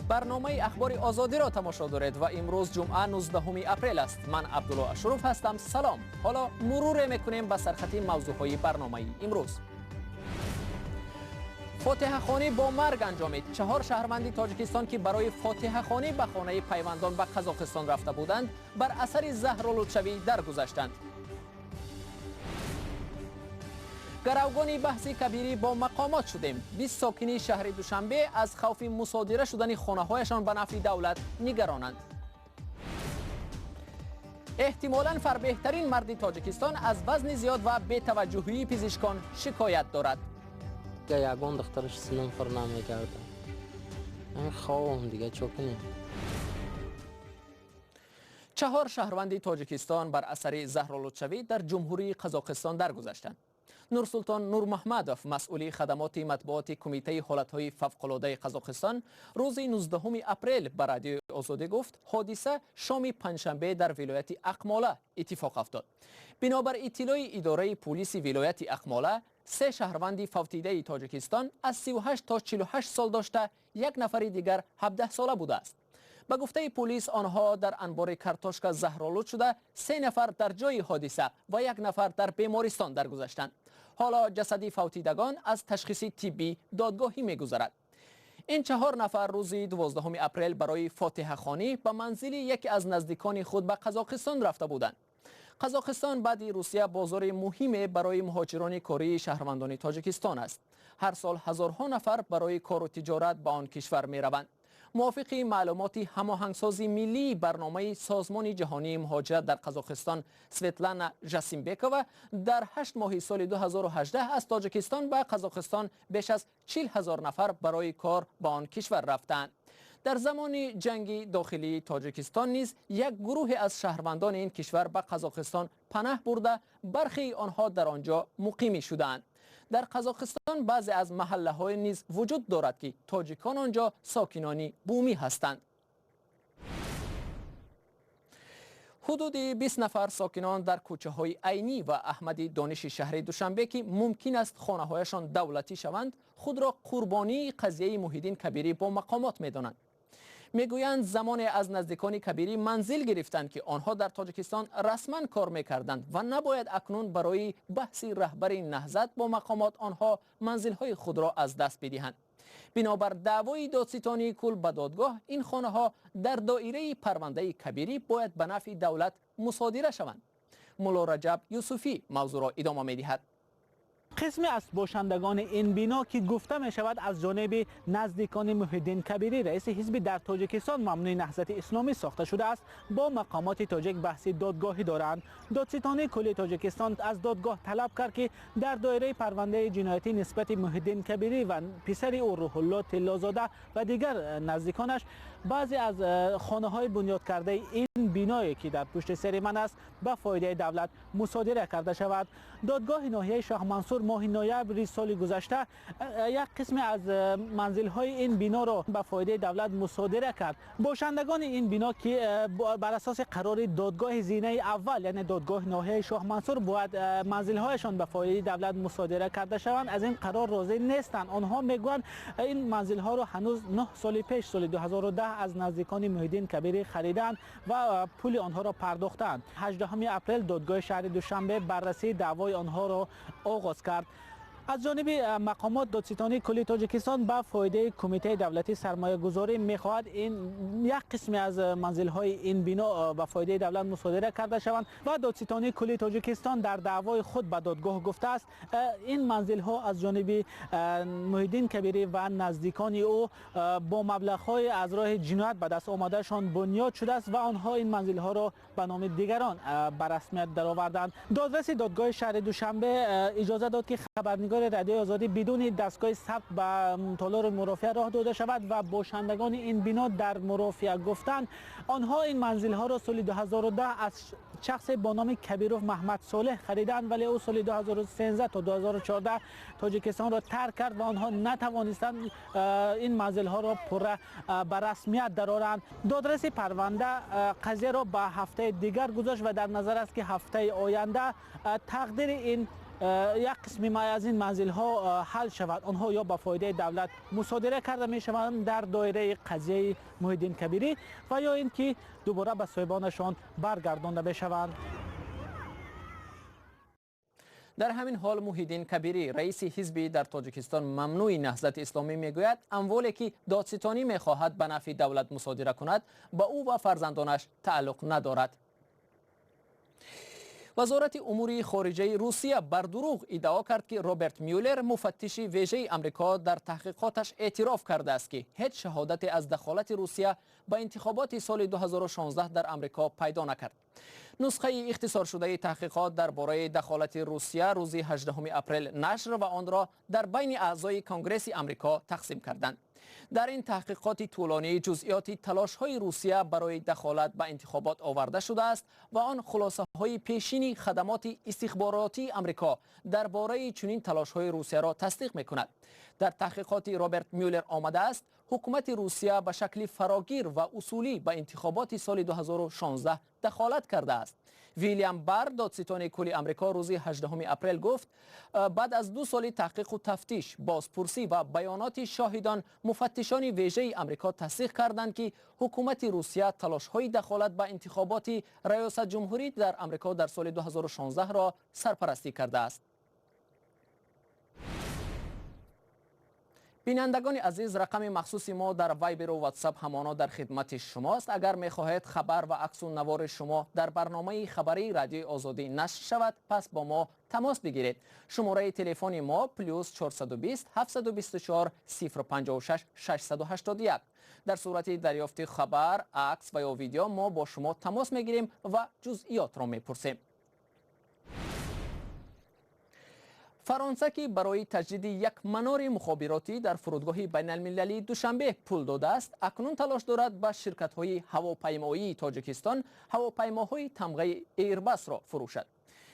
برنامه اخبار آزادی را تماشا دارید و امروز جمعه 19 اپریل است. من عبدالله اشرف هستم. سلام. حالا مرور میکنیم به سرخط موضوعهای برنامه امروز. فاتحه خوانی با مرگ انجامید. 4 شهروندی تاجیکستان که برای فاتحه خوانی به خانه پیوندان به قزاقستان رفته بودند بر اثر زهرآلودشوی درگذشتند. گروگان بحث کبیری با مقامات شدیم. 20 ساکنی شهر دوشنبه از خوف مصادره شدن خانه‌هایشان به نفع دولت نگرانند. احتمالاً فربهترین مرد تاجیکستان از وزن زیاد و بی‌توجهی پزشکان شکایت دارد. یگان دخترش سنم پر نمی‌کردم. من خوابم دیگه چوکنه. 4 شهروند تاجیکستان بر اثر زهرآلودشوی در جمهوری قزاقستان درگذشتند. نورسلطان نورمحمدوف مسئول خدمات مطبوعات کمیته حالتهای فوق‌العاده قزاقستان روز 19 اپریل به رادیو آزادی گفت حادثه شام پنجشنبه در ولایت اقماله اتفاق افتاد. بنابر اطلاع اداره پلیس ولایت اقماله 3 شهروند فوتیده تاجیکستان از 38 تا 48 سال داشته، 1 نفر دیگر 17 ساله بوده است. به گفته پلیس آنها در انبار کارتوشکا زهرآلود شده، 3 نفر در جای حادثه و 1 نفر در بیمارستان درگذشتند. حالا جسد فوتیدگان از تشخیص طبی دادگاهی می‌گذرد. این 4 نفر روز 12 اپریل برای فاتحه خوانی به منزل یکی از نزدیکان خود به قزاقستان رفته بودند. قزاقستان بعد روسیه بازار مهمی برای مهاجران کاری شهروندان تاجیکستان است. هر سال هزارها نفر برای کار و تجارت به آن کشور می‌روند. موافق معلومات هماهنگسازی ملی برنامه سازمان جهانی مهاجرت در قزاقستان سویتلانا ژاسیمبکووا در 8 ماه سال 2018 از تاجیکستان به قزاقستان بیش از 40,000 نفر برای کار به آن کشور رفتند. در زمان جنگ داخلی تاجیکستان نیز یک گروه از شهروندان این کشور به قزاقستان پناه برده، برخی آنها در آنجا مقیم شدند. در قزاقستان بعضی از محله‌های نیز وجود دارد که تاجیکان آنجا ساکنانی بومی هستند. حدود 20 نفر ساکنان در کوچه‌های عینی و احمدی دانش شهر دوشنبه که ممکن است خانه‌هایشان دولتی شوند، خود را قربانی قضیه محیدین کبیری با مقامات می‌دانند. میگویند زمان از نزدیکان کبیری منزل گرفتند که آنها در تاجیکستان رسما کار میکردند و نباید اکنون برای بحث رهبر نهضت با مقامات آنها منزلهای خود را از دست بدهند. بنابر دعوای دادستانی کل به دادگاه، این خانه ها در دایره پرونده کبیری باید به نفع دولت مصادره شوند. مولا رجب یوسفی موضوع را ادامه میدهد. قسمی از باشندگان این بنا که گفته می شود از جانب نزدیکان محیدین کبیری رئیس حزب در تاجیکستان ممنوع نهضت اسلامی ساخته شده است، با مقامات تاجیک بحث دادگاهی دارند. دادستانی کل تاجیکستان از دادگاه طلب کرد که در دایره پرونده جنایتی نسبت محیدین کبیری و پسر او روح الله طلازاده و دیگر نزدیکانش بعضی از خانه های بنیاد کرده این بنایی که در پشت سر من است به فایده دولت مصادره کرده شود. دادگاه ناحیه شاه منصور ماه نوامبر سال گذشته یک قسم از منزل های این بنا را به فایده دولت مصادره کرد. باشندگان این بنا که بر اساس قرار دادگاه زینه اول یعنی دادگاه ناحیه شاه منصور باید منزل هایشان به فایده دولت مصادره کرده شوند، از این قرار راضی نیستند. آنها میگویند این منزل ها را هنوز 9 سال پیش سال 2010 از نزدیکان محیدین کبیری خریدند و پول آنها را پرداختند. 18 اپریل دادگاه شهر دوشنبه بررسی دعوای آنها را آغاز کرد. از جانب مقامات دادستانی کل تاجیکستان به فایده کمیته دولتی سرمایه گذاری میخواهد این یک قسمی از منزل های این بنا به فایده دولت مصادره کرده شوند و دادستانی کل تاجیکستان در دعوای خود به دادگاه گفته است این منزل ها از جانب محیدین کبیری و نزدیکان او با مبلغ های از راه جنایت به دست آمده شان بنیاد شده است و آنها این منزل ها را به نام دیگران به رسمیت درآوردند. دادرس دادگاه شهر دوشنبه اجازه داد که خبرنگار رادیو آزادی بدون دستگاه ثبت به تالار مرافعه راه داده شود و باشندگان این بنا در مرافعه گفتند آنها این منزل ها را سال 2010 از شخص با نام کبیروف محمد صالح خریدند، ولی او سال 2013 تا 2014 تاجیکستان را ترک کرد و آنها نتوانستند این منزل ها را پر به رسمیت درآورند. دادرس پرونده قضیه را به هفته دیگر گذاشت و در نظر است که هفته آینده تقدیر این یک قسمی از این منزل ها حل شود، آنها یا به فایده دولت مصادره کرده می شوند در دایره قضیه محی الدین کبیری و یا اینکه دوباره به صاحبانشان برگردانده بشوند. در همین حال محی الدین کبیری رئیس حزبی در تاجیکستان ممنوع نهضت اسلامی میگوید اموالی که دادستانی میخواهد به نفع دولت مصادره کند به او و فرزندانش تعلق ندارد. وزارت امور خارجه روسیه بر دروغ ادعا کرد که رابرت میولر مفتش ویژه آمریکا در تحقیقاتش اعتراف کرده است که هیچ شهادتی از دخالت روسیه به انتخابات سال 2016 در آمریکا پیدا نکرد. نسخه اختصار شده تحقیقات درباره دخالت روسیه روز 18 اپریل نشر و آن را در بین اعضای کنگره آمریکا تقسیم کردند. در این تحقیقات طولانی جزئیات تلاش‌های روسیه برای دخالت به انتخابات آورده شده است و آن خلاصه‌های پیشینی خدمات استخباراتی آمریکا درباره چنین تلاش‌های روسیه را تصدیق می‌کند. در تحقیقات رابرت میولر آمده است حکومت روسیه به شکل فراگیر و اصولی به انتخابات سال 2016 دخالت کرده است. ویلیام بار دادستان کل آمریکا روز 18 اپریل گفت بعد از 2 سال تحقیق و تفتیش، بازپرسی و بیانات شاهدان، مفتشان ویژه آمریکا تصدیق کردند که حکومت روسیه تلاش‌های دخالت به انتخابات ریاست جمهوری در آمریکا در سال 2016 را سرپرستی کرده است. بینندگان عزیز، رقم مخصوص ما در وایبر و واتساپ همانا در خدمت شماست. اگر می‌خواهید خبر و عکس و نوار شما در برنامه خبری رادیو آزادی نشر شود، پس با ما تماس بگیرید. شماره تلفن ما +420 724 056 681. در صورت دریافت خبر، عکس و یا ویدیو ما با شما تماس می‌گیریم و جزئیات را می‌پرسیم. فرانسه که برای تجدید یک منار مخابراتی در فرودگاه بین المللی دوشنبه پول داده است، اکنون تلاش دارد به شرکت‌های هواپیمایی تاجیکستان هواپیماهای تمغه ایرباس را فروشد.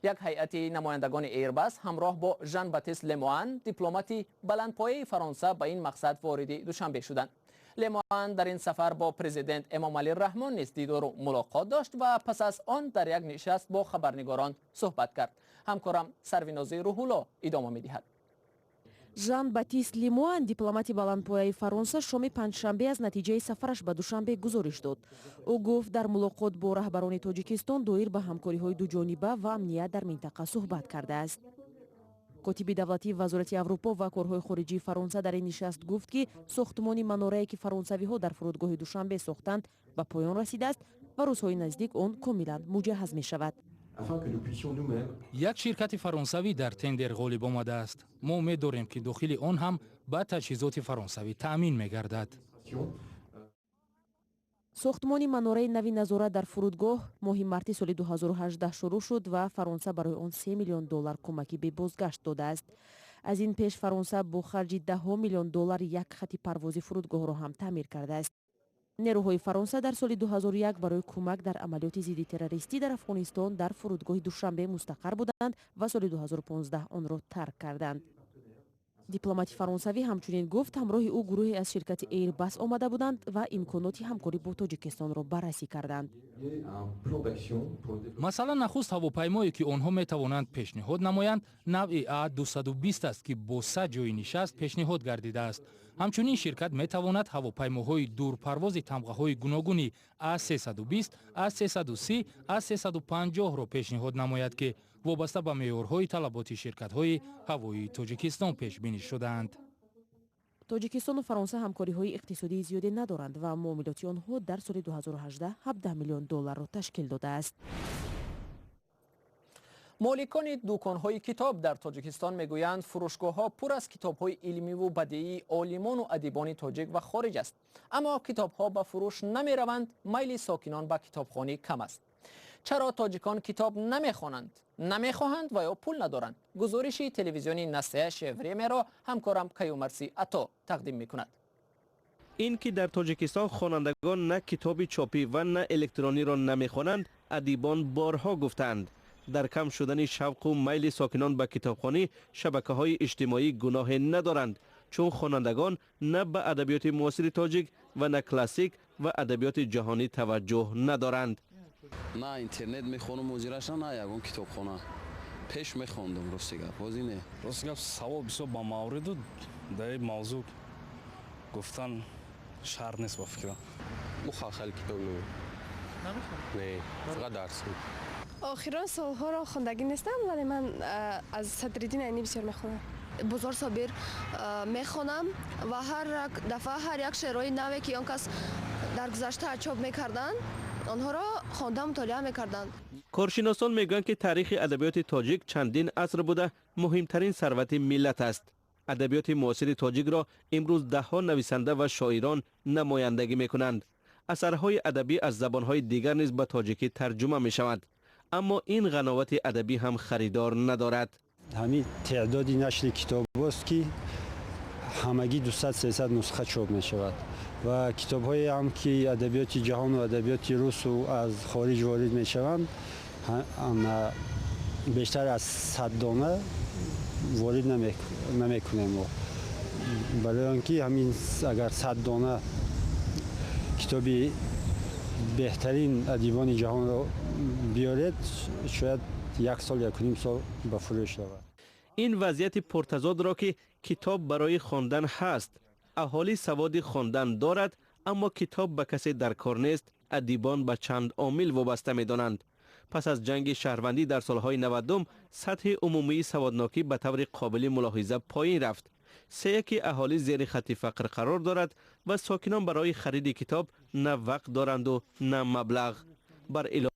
یک هیئت نمایندگان ایرباس همراه با ژان باتیست لموان، دیپلمات بلندپایه فرانسه، به این مقصد وارد دوشنبه شدند. لموان در این سفر با پرزیدنت امام علی الرحمن نیز دیدار و ملاقات داشت و پس از آن در یک نشست با خبرنگاران صحبت کرد. همکارم سرویناز روح‌الله ادامه می‌دهد. ژان باتیست لموان، дипломати баландпояи Фаронса, шоми панҷшанбе аз натиҷаи сафараш ба Душанбе гузориш дод. ӯ гуфт дар мулоқот бо раҳбарони Тоҷикистон доир ба ҳамкориҳои дуҷониба ва амният дар минтақа суҳбат кардааст. котиби давлатии вазорати Аврупо ва корҳои хориҷии Фаронса дар ин нишаст гуфт ки сохтмони манорае ки фаронсавиҳо дар фурудгоҳи Душанбе сохтанд ба поён расидааст ва рӯзҳои наздик он комилан муҷаҳҳаз мешавад. як ширкати фаронсавӣ дар тендер ғолиб омадааст. мо медорем ки дохили он ҳам ба таҷҳизоти фаронсавӣ таъмин мегардад. сохтмони манораи нави назорат дар фурудгоҳ моҳи марти соли 2018 шурӯъ шуд ва фаронса барои он $3 миллион кӯмаки бебозгашт додааст. аз ин пеш фаронса бо харҷи $10 миллион як хати парвози фурудгоҳро ҳам таъмир кардааст. нерӯҳои фаронса дар соли 2001 барои кӯмак дар амалиёти зидди террористӣ дар афғонистон дар фурудгоҳи Душанбе мустақар буданд ва соли 2015 онро тарк карданд. дипломати фаронсавӣ ҳамчунин гуфт ҳамроҳи ӯ гурӯҳе аз ширкати Airbus омада буданд ва имконоти ҳамкорӣ бо Тоҷикистонро баррасӣ карданд. масалан нахуст ҳавопаймое ки онҳо метавонанд пешниҳод намоянд навъи А220 аст ки бо 100 ҷойи нишаст пешниҳод гардидааст. ҳамчунин ширкат метавонад ҳавопаймоҳои дурпарвози тамғаҳои гуногуни А320, А330, А350-ро пешниҳод намояд ки вобаста ба меъёрҳои талаботи ширкатҳои ҳавоии Тоҷикистон пешбинӣ шудаанд. тоҷикистону фаронса ҳамкориҳои иқтисодии зиёде надоранд ва муомилоти онҳо дар соли 2018 $17 миллион ташкил додааст. مالکان دکان‌های کتاب در تاجیکستان میگویند فروشگاه‌ها پر از کتاب‌های علمی و بدیعی عالمان و ادیبان تاجیک و خارج است، اما کتاب‌ها به فروش نمی‌روند. میل ساکنان به کتابخوانی کم است. چرا تاجیکان کتاب نمی‌خوانند، نمی‌خواهند و یا پول ندارند؟ گزارش تلویزیونی نصیحه شوریه را همکارم کیومرسی عطا تقدیم می‌کند. این که در تاجیکستان خوانندگان نه کتاب چاپی و نه الکترونی را نمی‌خوانند، ادیبان بارها گفتند. در کم شدن شوق و میل ساکنان به کتابخوانی شبکه‌های اجتماعی گناه ندارند، چون خوانندگان نه به ادبیات معاصر تاجیک و نه کلاسیک و ادبیات جهانی توجه ندارند. نه اینترنت میخونم مجرش نه یگون کتابخانه پیش میخوندم راستی گپ بازی نه راستی گپ سوال بسیار با مورد و در این موضوع گفتن شرط نیست با فکرم مخالخل کتاب نه فقط درس بود آخران سالها را خواندگی نیستم ولی من از صدرالدین عینی بسیار میخونم بزرگ صابر میخونم و هر دفعه هر یک شعرهای نوی که آن کس در گذشته چاپ میکردن آنها را خوانده مطالعه میکردند. کارشناسان میگویند که تاریخ ادبیات تاجیک چندین عصر بوده مهمترین ثروت ملت است. ادبیات معاصر تاجیک را امروز دهها نویسنده و شاعران نمایندگی میکنند. اثرهای ادبی از زبانهای دیگر نیز به تاجیکی ترجمه می شود. اما این قناوت ادبی هم خریدار ندارد. همین تعدادی نشر کتاب است که همگی 200-300 نسخه چاپ می شود و کتاب های هم که ادبیات جهان و ادبیات روس و از خارج وارد می شوند بیشتر از 100 دانه وارد نمی کنیم. برای آنکه همین اگر 100 دانه کتابی بهترین ادیبان جهان را بیارد شاید 1 سال 1.5 سال به فروش رود. این وضعیت پرتضاد را که کتاب برای خواندن هست، اهالی سواد خواندن دارد اما کتاب به کسی در کار نیست، ادیبان به چند عامل وابسته می دانند. پس از جنگ شهروندی در سالهای 90 سطح عمومی سوادناکی به طور قابل ملاحظه پایین رفت. که اهالی زیر خط فقر قرار دارد و ساکنان برای خرید کتاب نه وقت دارند و نه مبلغ. بر علاوه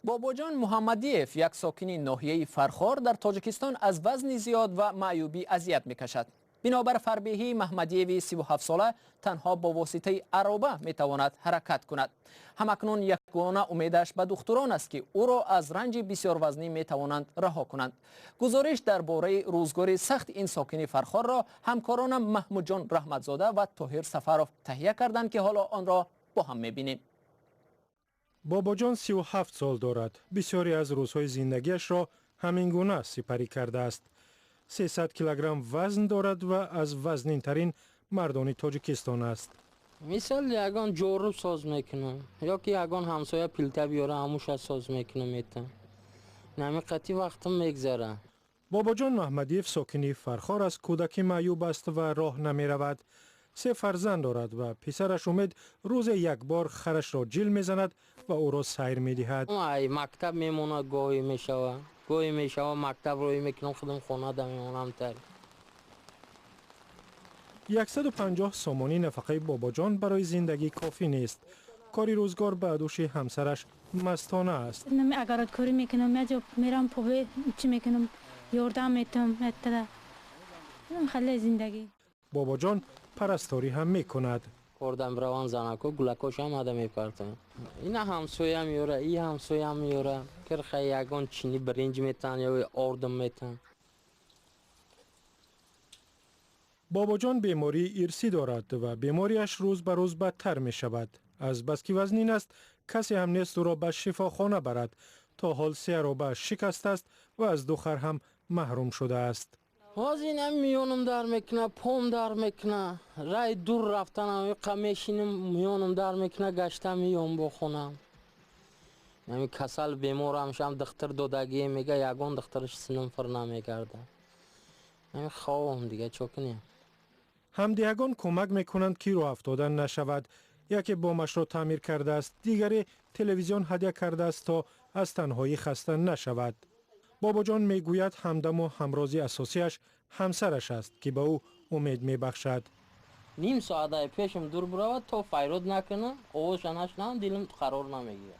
باباجان محمدیف یک ساکن ناحیه فرخار در تاجیکستان از وزن زیاد و معیوبی اذیت میکشد. بنابر فربهی محمدیوی 37 ساله تنها با واسطه عرابه میتواند حرکت کند. همکنون یگانه امیدش به دکتران است که او را از رنج بسیار وزنی میتوانند رها کنند. گزارش درباره روزگار سخت این ساکن فرخار را همکارانم محمود جان رحمتزاده و طاهر سفرов تهیه کردند که حالا آن را با هم میبینیم. باباجان 37 سال دارد. بسیاری از روزهای زندگیش را همین گونه سپری کرده است. 300 کیلوگرم وزن دارد و از وزنین ترین مردان تاجیکستان است. مثال یگان جورب ساز میکنم یا که یگان همسایه پیلته بیاره هموش ساز میکنم میتونم. نمی قطعی وقتم میگذره. باباجان محمدیف ساکنی فرخار از کودکی معیوب است و راه نمی رود. 3 فرزند دارد و پسرش امید روز یک بار خرش را جیل میزند و او را سیر میدهد. مکتب میمونه گاهی میشوه. گاهی میشوه مکتب روی میکنم خودم خونه دا میمونم تر. 150 سامانی نفقه باباجان برای زندگی کافی نیست. کاری روزگار به دوش همسرش مستانه است. اگر کاری میکنم یا میرم پوبه چی میکنم یاردم میتونم اتدا خلی زندگی. باباجان پرستاری هم میکند. کردم روان زنکو گلکوش هم آدم میپرتم. این همسایه میاره این همسایه میاره که خیلی یگان چینی برنج میتن یا آردم میتن. باباجان بیماری ارثی دارد و بیماریش روز به روز بدتر می شود. از بس که وزنین است کسی هم نیست او را به شفاخانه برد. تا حال 3 عرابه شکست است و از دختر هم محروم شده است. وزنم میونم در میکنه پام در میکنه رای دور رفتنم قمیشینم میونم در میکنه گشتم میام بخونم. نمی کسل بیمارم شم دختر دودگی میگه یگان دخترش سنم فر نمیگرده. نمی خوام دیگه چوکنیم. همدیگان کمک میکنند که راه افتادن نشود. یکی بامش را تعمیر کرده است، دیگری تلویزیون هدیه کرده است تا از تنهایی خسته نشود. باباجان میگوید همدم و همرازی اساسیش همسرش است که به او امید میبخشد. نیم ساعت پیشم دور برود تا فیرود نکنم آوازش نشنم دلم قرار نمیگیره.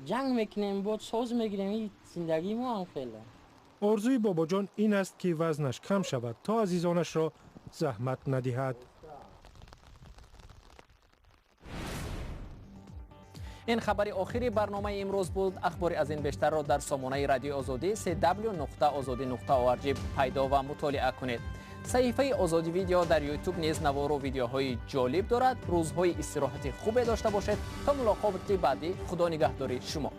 جنگ میکنیم بود ساز میگیریم این زندگی ما هم خیلی. آرزوی باباجان این است که وزنش کم شود تا عزیزانش را زحمت ندهد. این خبر آخری برنامه امروز بود. اخباری از این بیشتر را در سامانه رادیو آزادی www.azadi.org پیدا و مطالعه کنید. صحیفه آزادی ویدیو در یوتیوب نیز نوار و ویدیوهای جالب دارد. روزهای استراحت خوب داشته باشید. تا ملاقات بعدی، خدا نگهداری شما.